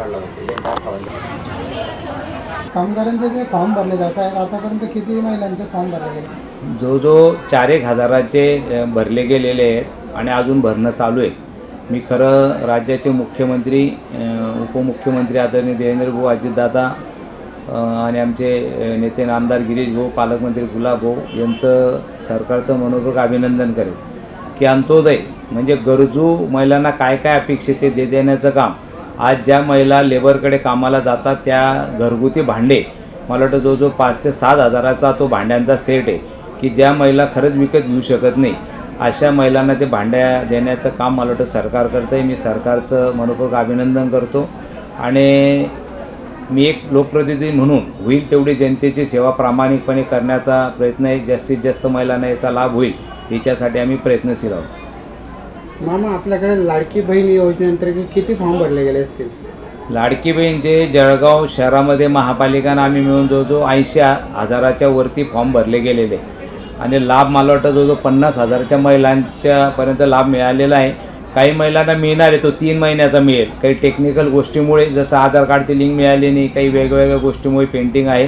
काढला जातो। कामगारांचे जे फॉर्म भरले जात आहेत आतापर्यंत किती महिलांचे फॉर्म भरले गेले? जो 4,000चे भरले गेलेले आहेत आणि अजून भरणं चालू आहे। मी खरं राज्याचे मुख्यमंत्री उपमुख्यमंत्री आदरणीय देवेंद्र भाऊ अजितदादा आणि आमचे नेते आमदार गिरीश भाऊ पालकमंत्री गुलाब भाऊ यांचं सरकारचं मनोपूर्वक अभिनंदन करेन की अंत्योदय म्हणजे गरजू महिलांना काय काय अपेक्षित आहे ते देण्याचं काम आज ज्या महिला लेबरकडे कामाला जातात त्या घरगुती भांडे मला वाटतं जो 5,000 ते 7,000चा तो भांड्यांचा सेट आहे की ज्या महिला खरंच विकत घेऊ शकत नाही अशा महिलांना ते भांड्या देण्याचं काम मला वाटतं सरकार करतं आहे। मी सरकारचं मनोपूर्वक अभिनंदन करतो आणि मी एक लोकप्रतिनिधी म्हणून होईल तेवढी जनतेची सेवा प्रामाणिकपणे करण्याचा प्रयत्न आहे। जास्तीत जास्त महिलांना याचा लाभ होईल याच्यासाठी आम्ही प्रयत्नशील आहोत। मामा आपल्याकडे लाडकी बहीण योजनेअंतर्गत किती फॉर्म भरले गेले असतील? लाडकी बहीणचे जळगाव शहरामध्ये महापालिकांना आम्ही मिळून जो 80,000च्या वरती फॉर्म भरले गेलेले आणि लाभ मला वाटतं जो 50,000च्या महिलांच्यापर्यंत लाभ मिळालेला आहे। काही महिलांना मिळणार आहे तो 3 महिन्याचा मिळेल। काही टेक्निकल गोष्टीमुळे जसं आधार कार्डची लिंक मिळाली नाही काही वेगवेगळ्या गोष्टीमुळे पेंटिंग आहे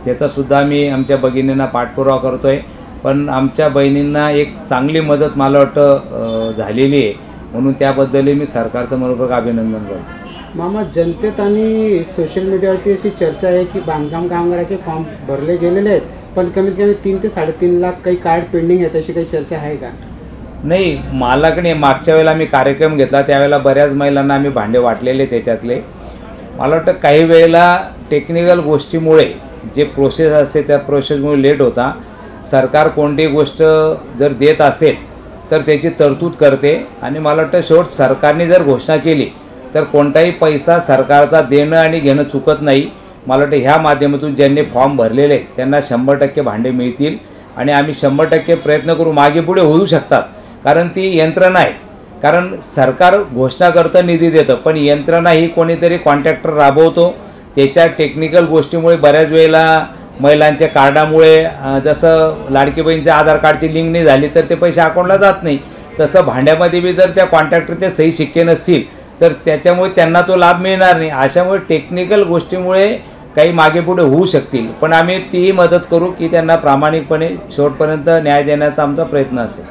त्याचासुद्धा मी आमच्या भगिनींना पाठपुरावा करतो आहे। पण आमच्या बहिणींना एक चांगली मदत मला वाटतं झालेली आहे म्हणून त्याबद्दलही मी सरकारचं मनोपूर्वक अभिनंदन करतो। मामा जनतेत आणि सोशल मीडियावरती अशी चर्चा आहे की बांधकाम कामगाराचे फॉर्म भरले गेलेले आहेत पण कमीत कमी 3 ते 3.5 लाख काही कार्ड पेंडिंग आहेत अशी काही चर्चा आहे का? नाही मालाकडे मागच्या वेळेला आम्ही कार्यक्रम घेतला त्यावेळेला बऱ्याच महिलांना आम्ही भांडे वाटलेले त्याच्यातले मला वाटतं काही वेळेला टेक्निकल गोष्टीमुळे जे प्रोसेस असते त्या प्रोसेसमुळे लेट होता। सरकार कोणतीही गोष्ट जर देत असेल तर त्याची तरतूद करते आणि मला वाटतं शेवट सरकारने जर घोषणा केली तर कोणताही पैसा सरकारचा देणं आणि घेणं चुकत नाही। मला वाटतं ह्या माध्यमातून ज्यांनी फॉर्म भरलेले त्यांना 100% भांडे मिळतील आणि आम्ही 100% प्रयत्न करू। मागे पुढे होऊ शकतात कारण ती यंत्रणा आहे कारण सरकार घोषणा करतं निधी देतं पण यंत्रणा ही कोणीतरी कॉन्ट्रॅक्टर राबवतो त्याच्या टेक्निकल गोष्टीमुळे बऱ्याच वेळेला महिलांच्या कार्डामुळे जसं लाडकी बहीणच्या आधार कार्डची लिंक नाही झाली तर ते पैसे अकाउंटला जात नाही तसं भांड्यामध्ये बी जर त्या कॉन्ट्रॅक्टरचे सही शिक्के नसतील तर त्याच्यामुळे त्यांना तो लाभ मिळणार नाही। अशामुळे टेक्निकल गोष्टीमुळे काही मागे पुढे होऊ शकतील पण आम्ही तीही मदत करू की त्यांना प्रामाणिकपणे शेवटपर्यंत न्याय देण्याचा आमचा प्रयत्न असेल।